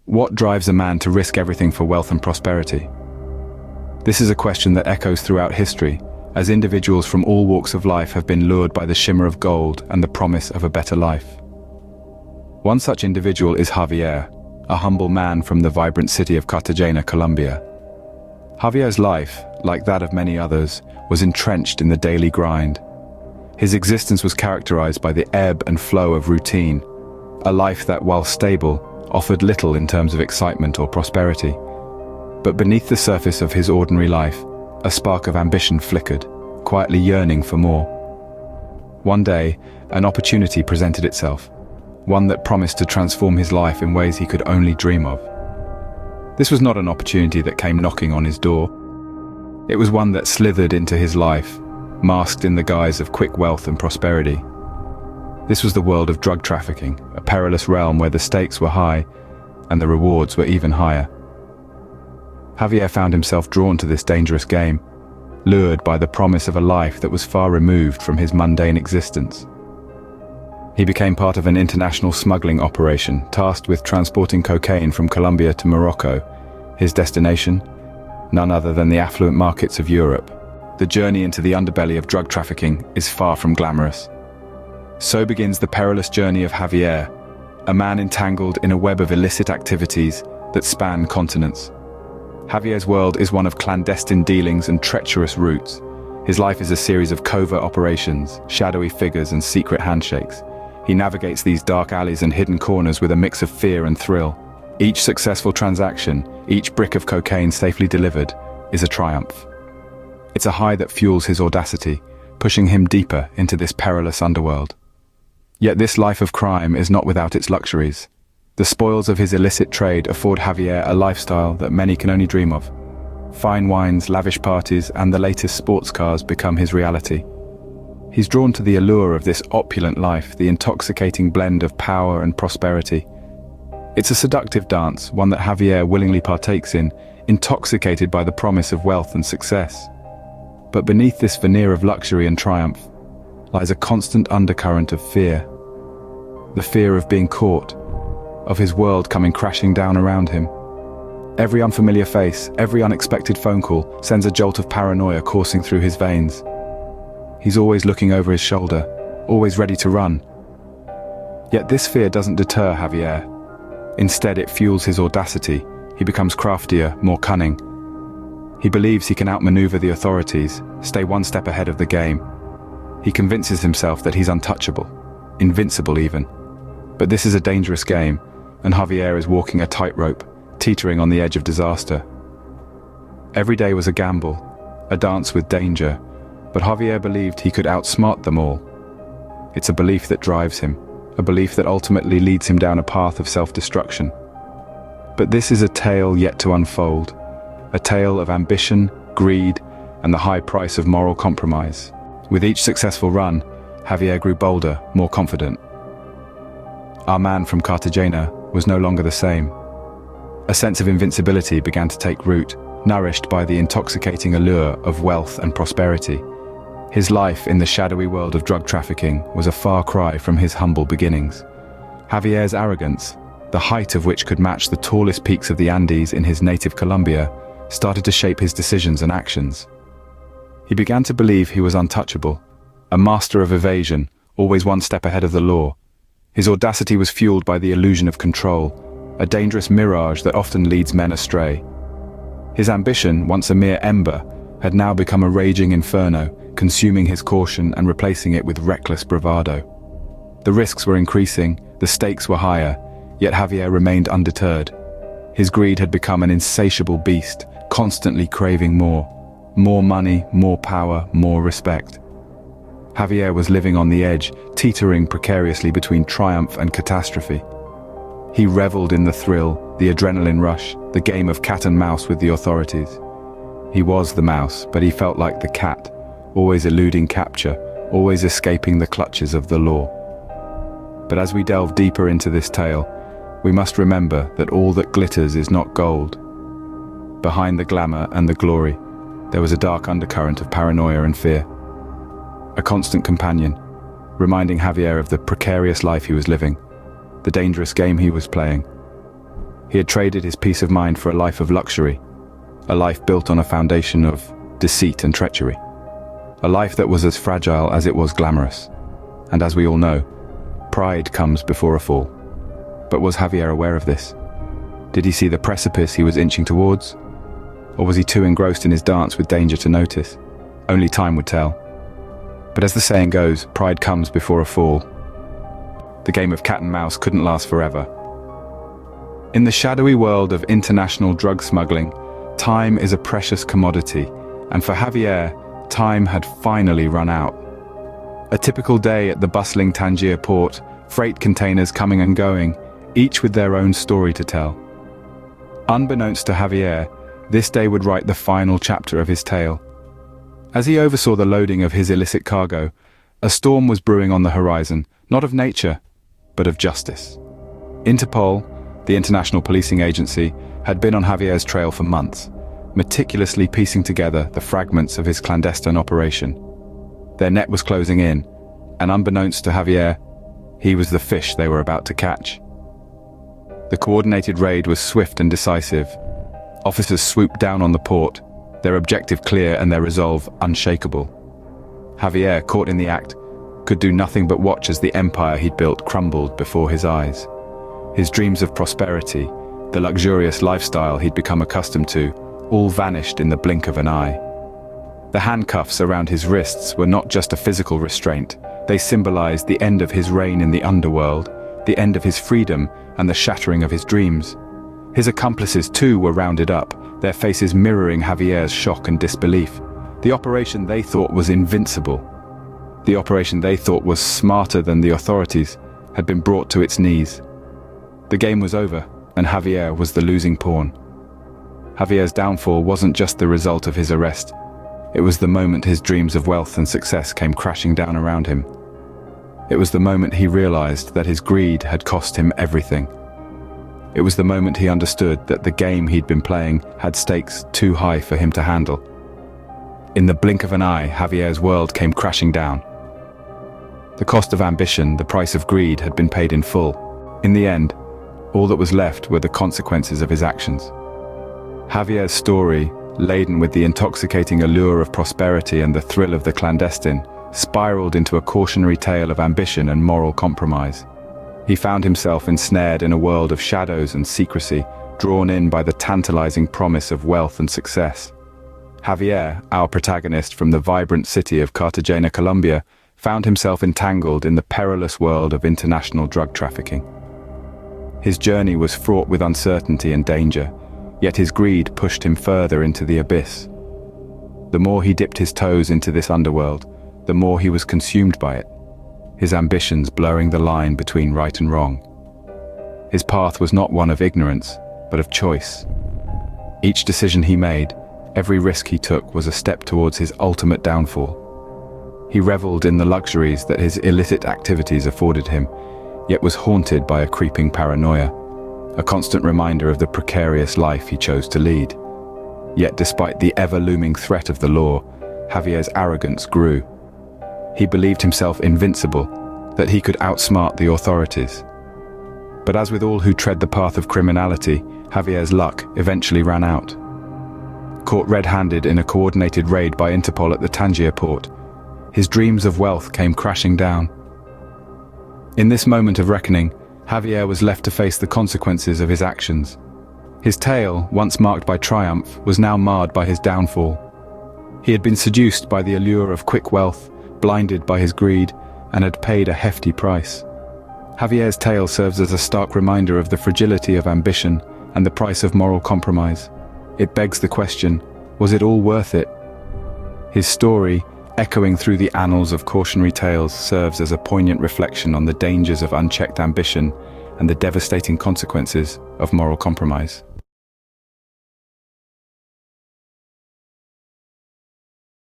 What drives a man to risk everything for wealth and prosperity? This is a question that echoes throughout history, as individuals from all walks of life have been lured by the shimmer of gold and the promise of a better life. One such individual is Javier, a humble man from the vibrant city of Cartagena, Colombia. Javier's life, like that of many others, was entrenched in the daily grind. His existence was characterized by the ebb and flow of routine, a life that, while stable, offered little in terms of excitement or prosperity. But beneath the surface of his ordinary life, a spark of ambition flickered, quietly yearning for more. One day, an opportunity presented itself, one that promised to transform his life in ways he could only dream of. This was not an opportunity that came knocking on his door. It was one that slithered into his life, masked in the guise of quick wealth and prosperity. This was the world of drug trafficking, a perilous realm where the stakes were high and the rewards were even higher. Javier found himself drawn to this dangerous game, lured by the promise of a life that was far removed from his mundane existence. He became part of an international smuggling operation tasked with transporting cocaine from Colombia to Morocco, his destination, none other than the affluent markets of Europe. The journey into the underbelly of drug trafficking is far from glamorous. So begins the perilous journey of Javier, a man entangled in a web of illicit activities that span continents. Javier's world is one of clandestine dealings and treacherous routes. His life is a series of covert operations, shadowy figures and secret handshakes. He navigates these dark alleys and hidden corners with a mix of fear and thrill. Each successful transaction, each brick of cocaine safely delivered, is a triumph. It's a high that fuels his audacity, pushing him deeper into this perilous underworld. Yet this life of crime is not without its luxuries. The spoils of his illicit trade afford Javier a lifestyle that many can only dream of. Fine wines, lavish parties, and the latest sports cars become his reality. He's drawn to the allure of this opulent life, the intoxicating blend of power and prosperity. It's a seductive dance, one that Javier willingly partakes in, intoxicated by the promise of wealth and success. But beneath this veneer of luxury and triumph lies a constant undercurrent of fear. The fear of being caught, of his world coming crashing down around him. Every unfamiliar face, every unexpected phone call sends a jolt of paranoia coursing through his veins. He's always looking over his shoulder, always ready to run. Yet this fear doesn't deter Javier. Instead, it fuels his audacity. He becomes craftier, more cunning. He believes he can outmaneuver the authorities, stay one step ahead of the game. He convinces himself that he's untouchable, invincible even. But this is a dangerous game, and Javier is walking a tightrope, teetering on the edge of disaster. Every day was a gamble, a dance with danger, but Javier believed he could outsmart them all. It's a belief that drives him, a belief that ultimately leads him down a path of self-destruction. But this is a tale yet to unfold, a tale of ambition, greed, and the high price of moral compromise. With each successful run, Javier grew bolder, more confident. Our man from Cartagena was no longer the same. A sense of invincibility began to take root, nourished by the intoxicating allure of wealth and prosperity. His life in the shadowy world of drug trafficking was a far cry from his humble beginnings. Javier's arrogance, the height of which could match the tallest peaks of the Andes in his native Colombia, started to shape his decisions and actions. He began to believe he was untouchable, a master of evasion, always one step ahead of the law. His audacity was fueled by the illusion of control, a dangerous mirage that often leads men astray. His ambition, once a mere ember, had now become a raging inferno, consuming his caution and replacing it with reckless bravado. The risks were increasing, the stakes were higher, yet Javier remained undeterred. His greed had become an insatiable beast, constantly craving more. More money, more power, more respect. Javier was living on the edge, teetering precariously between triumph and catastrophe. He reveled in the thrill, the adrenaline rush, the game of cat and mouse with the authorities. He was the mouse, but he felt like the cat, always eluding capture, always escaping the clutches of the law. But as we delve deeper into this tale, we must remember that all that glitters is not gold. Behind the glamour and the glory, there was a dark undercurrent of paranoia and fear. A constant companion, reminding Javier of the precarious life he was living, the dangerous game he was playing. He had traded his peace of mind for a life of luxury, a life built on a foundation of deceit and treachery, a life that was as fragile as it was glamorous. And as we all know, pride comes before a fall. But was Javier aware of this? Did he see the precipice he was inching towards? Or was he too engrossed in his dance with danger to notice? Only time would tell. But as the saying goes, pride comes before a fall. The game of cat and mouse couldn't last forever. In the shadowy world of international drug smuggling, time is a precious commodity, and for Javier, time had finally run out. A typical day at the bustling Tangier port, freight containers coming and going, each with their own story to tell. Unbeknownst to Javier, this day would write the final chapter of his tale. As he oversaw the loading of his illicit cargo, a storm was brewing on the horizon, not of nature, but of justice. Interpol, the international policing agency, had been on Javier's trail for months, meticulously piecing together the fragments of his clandestine operation. Their net was closing in, and unbeknownst to Javier, he was the fish they were about to catch. The coordinated raid was swift and decisive. Officers swooped down on the port, their objective clear and their resolve unshakable. Javier, caught in the act, could do nothing but watch as the empire he'd built crumbled before his eyes. His dreams of prosperity, the luxurious lifestyle he'd become accustomed to, all vanished in the blink of an eye. The handcuffs around his wrists were not just a physical restraint, they symbolized the end of his reign in the underworld, the end of his freedom, and the shattering of his dreams. His accomplices too were rounded up, their faces mirroring Javier's shock and disbelief. The operation they thought was invincible, the operation they thought was smarter than the authorities, had been brought to its knees. The game was over, and Javier was the losing pawn. Javier's downfall wasn't just the result of his arrest. It was the moment his dreams of wealth and success came crashing down around him. It was the moment he realized that his greed had cost him everything. It was the moment he understood that the game he'd been playing had stakes too high for him to handle. In the blink of an eye, Javier's world came crashing down. The cost of ambition, the price of greed, had been paid in full. In the end, all that was left were the consequences of his actions. Javier's story, laden with the intoxicating allure of prosperity and the thrill of the clandestine, spiraled into a cautionary tale of ambition and moral compromise. He found himself ensnared in a world of shadows and secrecy, drawn in by the tantalizing promise of wealth and success. Javier, our protagonist from the vibrant city of Cartagena, Colombia, found himself entangled in the perilous world of international drug trafficking. His journey was fraught with uncertainty and danger, yet his greed pushed him further into the abyss. The more he dipped his toes into this underworld, the more he was consumed by it, his ambitions blurring the line between right and wrong. His path was not one of ignorance, but of choice. Each decision he made, every risk he took was a step towards his ultimate downfall. He reveled in the luxuries that his illicit activities afforded him, yet was haunted by a creeping paranoia, a constant reminder of the precarious life he chose to lead. Yet despite the ever-looming threat of the law, Javier's arrogance grew. He believed himself invincible, that he could outsmart the authorities. But as with all who tread the path of criminality, Javier's luck eventually ran out. Caught red-handed in a coordinated raid by Interpol at the Tangier port, his dreams of wealth came crashing down. In this moment of reckoning, Javier was left to face the consequences of his actions. His tale, once marked by triumph, was now marred by his downfall. He had been seduced by the allure of quick wealth, blinded by his greed, and had paid a hefty price. Javier's tale serves as a stark reminder of the fragility of ambition and the price of moral compromise. It begs the question, was it all worth it? His story, echoing through the annals of cautionary tales, serves as a poignant reflection on the dangers of unchecked ambition and the devastating consequences of moral compromise.